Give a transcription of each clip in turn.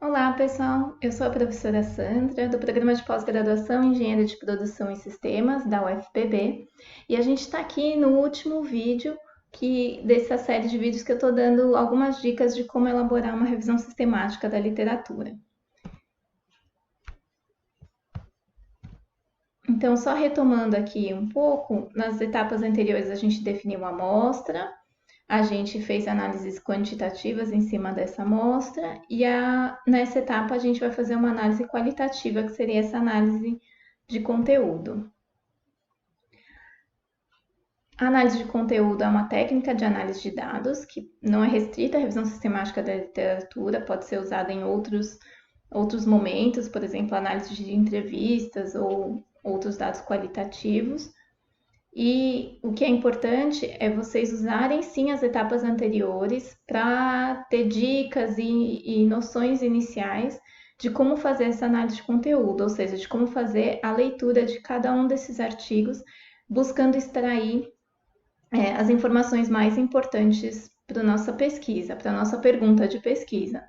Olá, pessoal. Eu sou a professora Sandra, do Programa de Pós-Graduação em Engenharia de Produção e Sistemas, da UFPB, e a gente está aqui no último vídeo dessa série de vídeos que eu estou dando algumas dicas de como elaborar uma revisão sistemática da literatura. Então, só retomando aqui um pouco, nas etapas anteriores a gente definiu a amostra, a gente fez análises quantitativas em cima dessa amostra e nessa etapa a gente vai fazer uma análise qualitativa, que seria essa análise de conteúdo. A análise de conteúdo é uma técnica de análise de dados que não é restrita à revisão sistemática da literatura, pode ser usada em outros momentos, por exemplo, análise de entrevistas ou outros dados qualitativos. E o que é importante é vocês usarem sim as etapas anteriores para ter dicas e noções iniciais de como fazer essa análise de conteúdo, ou seja, de como fazer a leitura de cada um desses artigos, buscando extrair as informações mais importantes para a nossa pesquisa, para a nossa pergunta de pesquisa.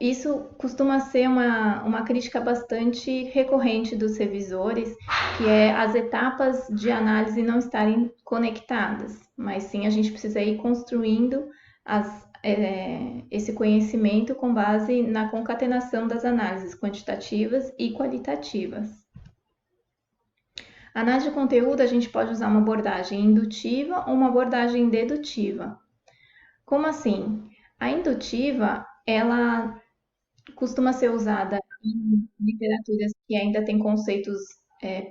Isso costuma ser uma crítica bastante recorrente dos revisores, que é as etapas de análise não estarem conectadas, mas sim a gente precisa ir construindo esse conhecimento com base na concatenação das análises quantitativas e qualitativas. A análise de conteúdo, a gente pode usar uma abordagem indutiva ou uma abordagem dedutiva. Como assim? A indutiva, ela costuma ser usada em literaturas que ainda têm conceitos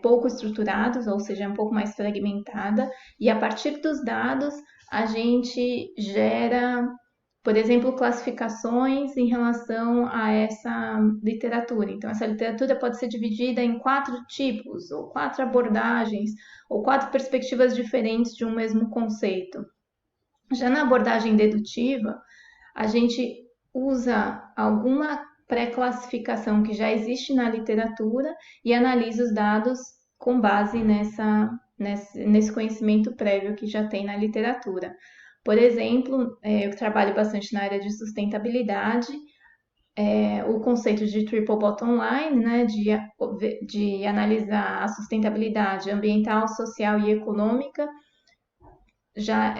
pouco estruturados, ou seja, um pouco mais fragmentada, e a partir dos dados a gente gera, por exemplo, classificações em relação a essa literatura. Então, essa literatura pode ser dividida em 4 tipos, ou 4 abordagens, ou 4 perspectivas diferentes de um mesmo conceito. Já na abordagem dedutiva, a gente usa alguma pré-classificação que já existe na literatura e analisa os dados com base nesse conhecimento prévio que já tem na literatura. Por exemplo, eu trabalho bastante na área de sustentabilidade, o conceito de triple bottom line, né, de analisar a sustentabilidade ambiental, social e econômica, já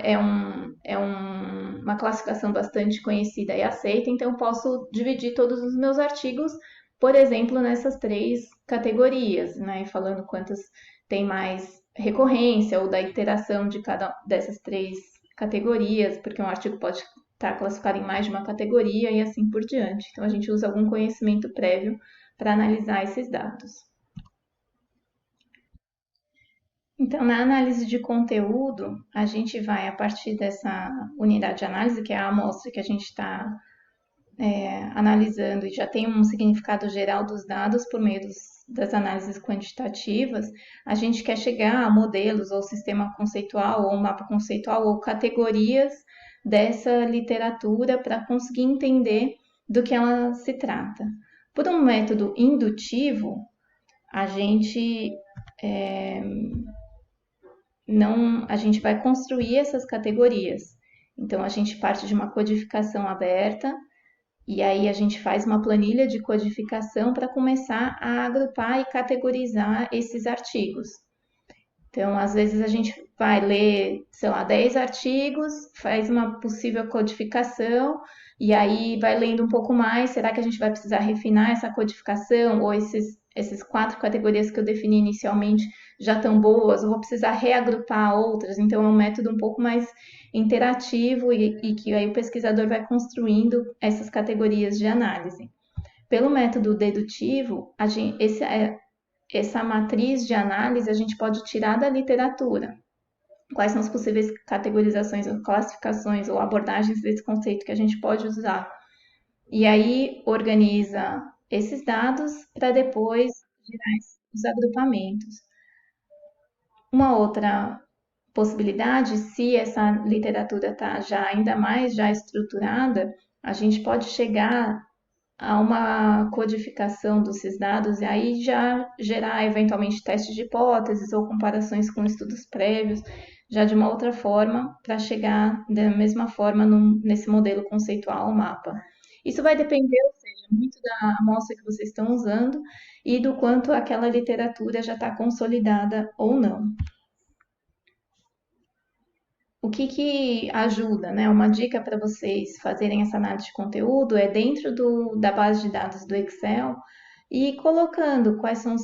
uma classificação bastante conhecida e aceita, então posso dividir todos os meus artigos, por exemplo, nessas 3 categorias, né? Falando quantas tem mais recorrência ou da interação de cada dessas 3 categorias, porque um artigo pode estar classificado em mais de uma categoria e assim por diante. Então a gente usa algum conhecimento prévio para analisar esses dados. Então, na análise de conteúdo, a gente vai, a partir dessa unidade de análise, que é a amostra que a gente está analisando e já tem um significado geral dos dados por meio das análises quantitativas, a gente quer chegar a modelos ou sistema conceitual ou mapa conceitual ou categorias dessa literatura para conseguir entender do que ela se trata. Por um método indutivo, a gente a gente vai construir essas categorias. Então, a gente parte de uma codificação aberta e aí a gente faz uma planilha de codificação para começar a agrupar e categorizar esses artigos. Então, às vezes a gente vai ler, sei lá, 10 artigos, faz uma possível codificação e aí vai lendo um pouco mais. Será que a gente vai precisar refinar essa codificação ou esses 4 categorias que eu defini inicialmente já estão boas, ou vou precisar reagrupar outras? Então, é um método um pouco mais interativo e que aí o pesquisador vai construindo essas categorias de análise. Pelo método dedutivo, essa matriz de análise a gente pode tirar da literatura. Quais são as possíveis categorizações, ou classificações ou abordagens desse conceito que a gente pode usar? E aí organiza esses dados para depois gerar os agrupamentos. Uma outra possibilidade, se essa literatura está já ainda mais já estruturada, a gente pode chegar a uma codificação desses dados e aí já gerar eventualmente testes de hipóteses ou comparações com estudos prévios, já de uma outra forma, para chegar da mesma forma nesse modelo conceitual, mapa. Isso vai depender, ou seja, muito da amostra que vocês estão usando e do quanto aquela literatura já está consolidada ou não. O que que ajuda, né? Uma dica para vocês fazerem essa análise de conteúdo é dentro da base de dados do Excel e colocando quais são os,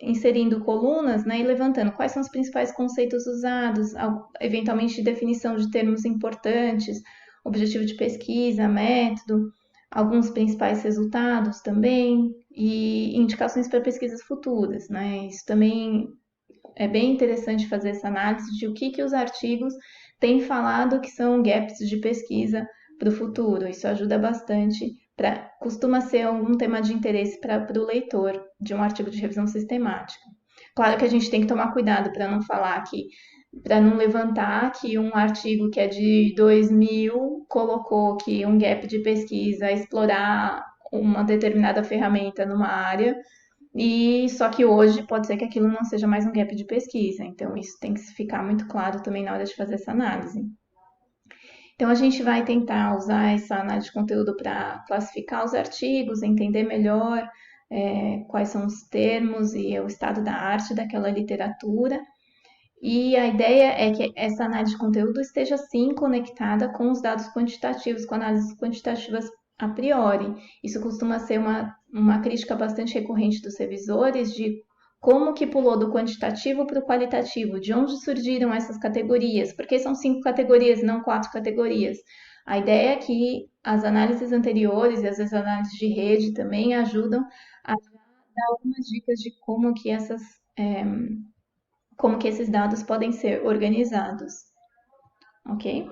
inserindo colunas, né, e levantando quais são os principais conceitos usados, eventualmente definição de termos importantes, objetivo de pesquisa, método, alguns principais resultados também e indicações para pesquisas futuras, né? Isso também é bem interessante fazer essa análise de o que, que os artigos têm falado que são gaps de pesquisa para o futuro. Isso ajuda bastante, costuma ser algum tema de interesse para o leitor de um artigo de revisão sistemática. Claro que a gente tem que tomar cuidado para não falar que, para não levantar que um artigo que é de 2000 colocou que um gap de pesquisa é explorar uma determinada ferramenta numa área e só que hoje pode ser que aquilo não seja mais um gap de pesquisa, então isso tem que ficar muito claro também na hora de fazer essa análise. Então a gente vai tentar usar essa análise de conteúdo para classificar os artigos, entender melhor quais são os termos e o estado da arte daquela literatura. E a ideia é que essa análise de conteúdo esteja sim conectada com os dados quantitativos, com análises quantitativas a priori. Isso costuma ser uma crítica bastante recorrente dos revisores de como que pulou do quantitativo para o qualitativo, de onde surgiram essas categorias, porque são 5 categorias, não 4 categorias. A ideia é que as análises anteriores e às vezes análises de rede também ajudam a dar algumas dicas de como que esses dados podem ser organizados, ok?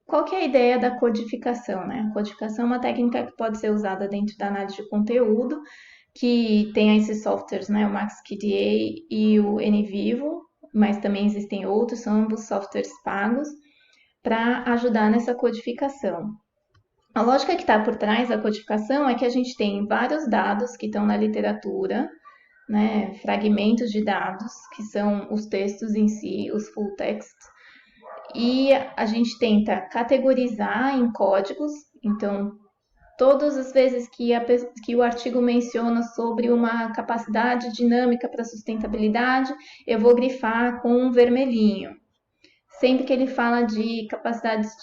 Qual que é a ideia da codificação, né? A codificação é uma técnica que pode ser usada dentro da análise de conteúdo, que tem esses softwares, né? O MaxQDA e o NVivo, mas também existem outros, são ambos softwares pagos, para ajudar nessa codificação. A lógica que está por trás da codificação é que a gente tem vários dados que estão na literatura, né, fragmentos de dados, que são os textos em si, os full text, e a gente tenta categorizar em códigos, então todas as vezes que o artigo menciona sobre uma capacidade dinâmica para sustentabilidade, eu vou grifar com um vermelhinho. Sempre que ele fala de capacidades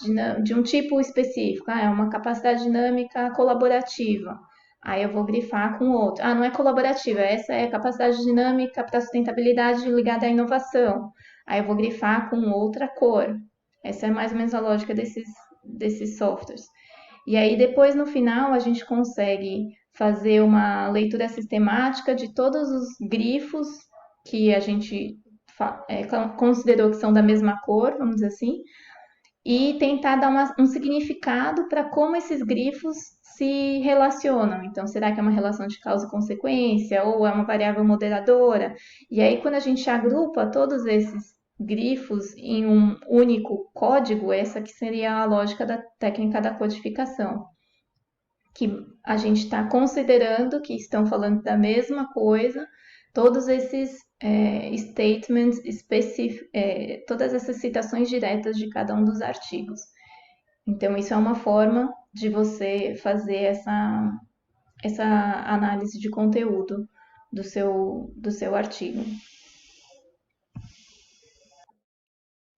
de um tipo específico, é uma capacidade dinâmica colaborativa. Aí eu vou grifar com outro. Não é colaborativa, essa é capacidade dinâmica para sustentabilidade ligada à inovação. Aí eu vou grifar com outra cor. Essa é mais ou menos a lógica desses softwares. E aí depois no final a gente consegue fazer uma leitura sistemática de todos os grifos que a gente considerou que são da mesma cor, vamos dizer assim, e tentar dar um significado para como esses grifos se relacionam. Então, será que é uma relação de causa e consequência ou é uma variável moderadora? E aí, quando a gente agrupa todos esses grifos em um único código, essa que seria a lógica da técnica da codificação, que a gente está considerando que estão falando da mesma coisa, todos esses statements específicos, todas essas citações diretas de cada um dos artigos. Então, isso é uma forma de você fazer essa análise de conteúdo do seu artigo.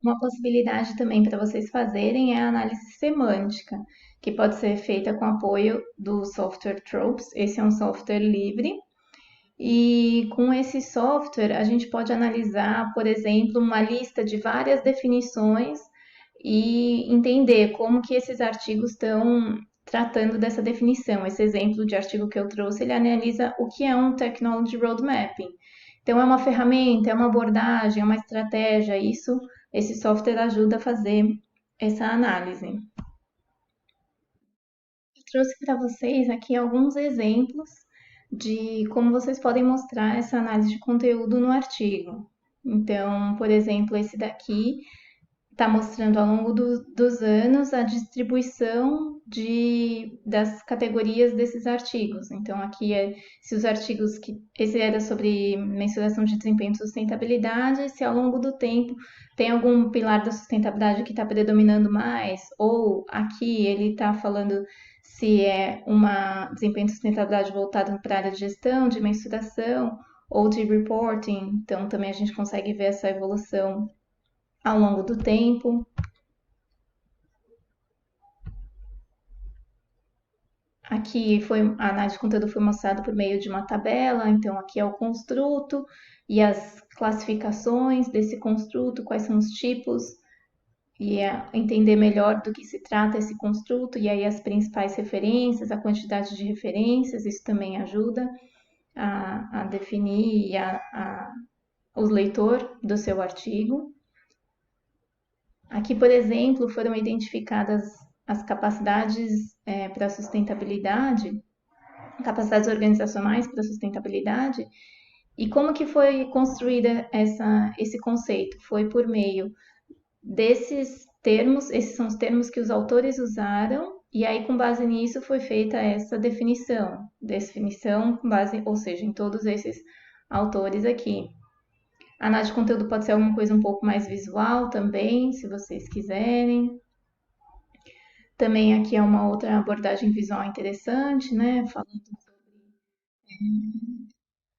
Uma possibilidade também para vocês fazerem é a análise semântica, que pode ser feita com apoio do software Tropes. Esse é um software livre. E com esse software, a gente pode analisar, por exemplo, uma lista de várias definições e entender como que esses artigos estão tratando dessa definição. Esse exemplo de artigo que eu trouxe, ele analisa o que é um Technology Road Mapping. Então, é uma ferramenta, é uma abordagem, é uma estratégia. Esse software ajuda a fazer essa análise. Eu trouxe para vocês aqui alguns exemplos de como vocês podem mostrar essa análise de conteúdo no artigo. Então, por exemplo, esse daqui está mostrando ao longo dos anos a distribuição das categorias desses artigos. Então, aqui se os artigos que. Esse era sobre mensuração de desempenho e sustentabilidade, se ao longo do tempo tem algum pilar da sustentabilidade que está predominando mais, ou aqui ele está falando se é uma desempenho e sustentabilidade voltado para a área de gestão, de mensuração ou de reporting. Então, também a gente consegue ver essa evolução ao longo do tempo. Aqui a análise de conteúdo foi mostrada por meio de uma tabela, então aqui é o construto e as classificações desse construto, quais são os tipos, e entender melhor do que se trata esse construto, e aí as principais referências, a quantidade de referências, isso também ajuda a definir o leitor do seu artigo. Aqui, por exemplo, foram identificadas as capacidades para sustentabilidade, capacidades organizacionais para sustentabilidade, e como que foi construída esse conceito? Foi por meio desses termos, esses são os termos que os autores usaram, e aí com base nisso foi feita essa definição com base, ou seja, em todos esses autores aqui. A análise de conteúdo pode ser alguma coisa um pouco mais visual também, se vocês quiserem. Também aqui é uma outra abordagem visual interessante, né? Falando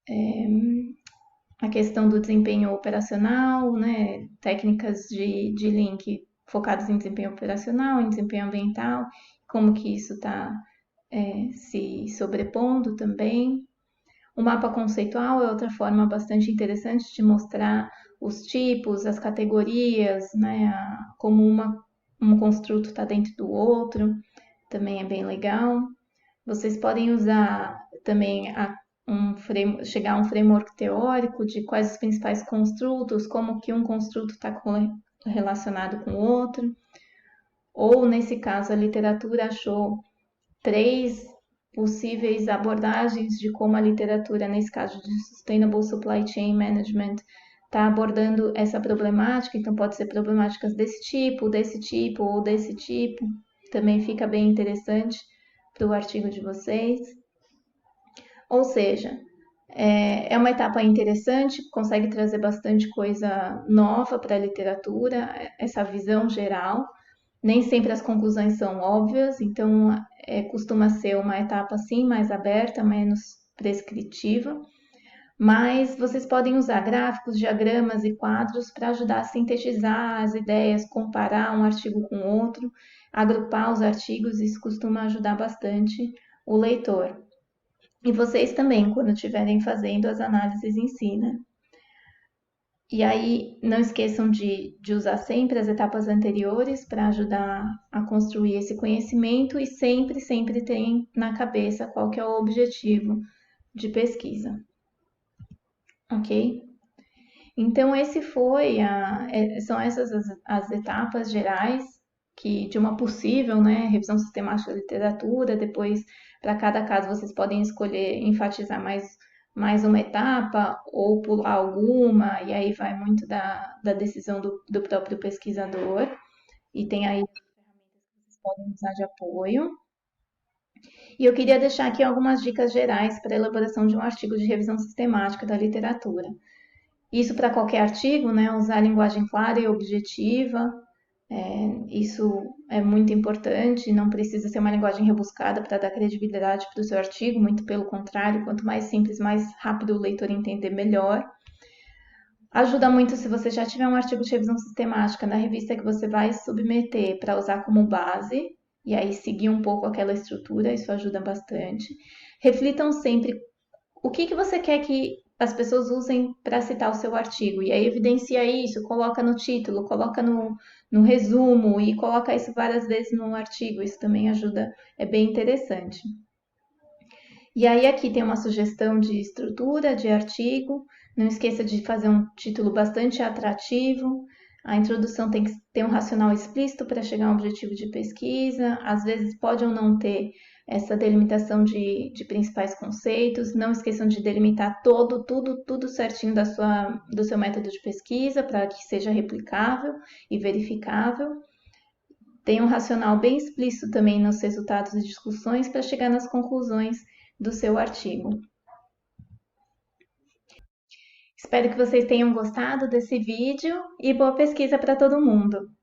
sobre a questão do desempenho operacional, né? Técnicas de link focadas em desempenho operacional, em desempenho ambiental, como que isso está se sobrepondo também. O mapa conceitual é outra forma bastante interessante de mostrar os tipos, as categorias, né? Como um construto está dentro do outro, também é bem legal. Vocês podem usar também chegar a um framework teórico de quais os principais construtos, como que um construto está relacionado com o outro. Ou, nesse caso, a literatura achou 3 possíveis abordagens de como a literatura, nesse caso de Sustainable Supply Chain Management, está abordando essa problemática. Então, pode ser problemáticas desse tipo ou desse tipo. Também fica bem interessante para o artigo de vocês. Ou seja, é uma etapa interessante, consegue trazer bastante coisa nova para a literatura, essa visão geral. Nem sempre as conclusões são óbvias, então costuma ser uma etapa assim mais aberta, menos prescritiva. Mas vocês podem usar gráficos, diagramas e quadros para ajudar a sintetizar as ideias, comparar um artigo com outro, agrupar os artigos, isso costuma ajudar bastante o leitor. E vocês também, quando estiverem fazendo as análises em si, né? E aí, não esqueçam de usar sempre as etapas anteriores para ajudar a construir esse conhecimento e sempre, sempre tenham na cabeça qual que é o objetivo de pesquisa. Ok? Então, são essas as etapas gerais de uma possível, né, revisão sistemática da literatura. Depois, para cada caso, vocês podem escolher enfatizar mais uma etapa ou pular alguma, e aí vai muito da decisão do próprio pesquisador. E tem aí ferramentas que vocês podem usar de apoio. E eu queria deixar aqui algumas dicas gerais para a elaboração de um artigo de revisão sistemática da literatura. Isso para qualquer artigo, né? Usar linguagem clara e objetiva. Isso é muito importante, não precisa ser uma linguagem rebuscada para dar credibilidade para o seu artigo, muito pelo contrário, quanto mais simples, mais rápido o leitor entender melhor. Ajuda muito se você já tiver um artigo de revisão sistemática na revista que você vai submeter para usar como base, e aí seguir um pouco aquela estrutura, isso ajuda bastante. Reflitam sempre o que você quer que as pessoas usem para citar o seu artigo, e aí evidencia isso, coloca no título, coloca no resumo e coloca isso várias vezes no artigo, isso também ajuda, é bem interessante. E aí aqui tem uma sugestão de estrutura de artigo, não esqueça de fazer um título bastante atrativo, A introdução tem que ter um racional explícito para chegar a um objetivo de pesquisa, às vezes pode ou não ter essa delimitação de principais conceitos. Não esqueçam de delimitar tudo certinho do seu método de pesquisa para que seja replicável e verificável. Tem um racional bem explícito também nos resultados e discussões para chegar nas conclusões do seu artigo. Espero que vocês tenham gostado desse vídeo e boa pesquisa para todo mundo!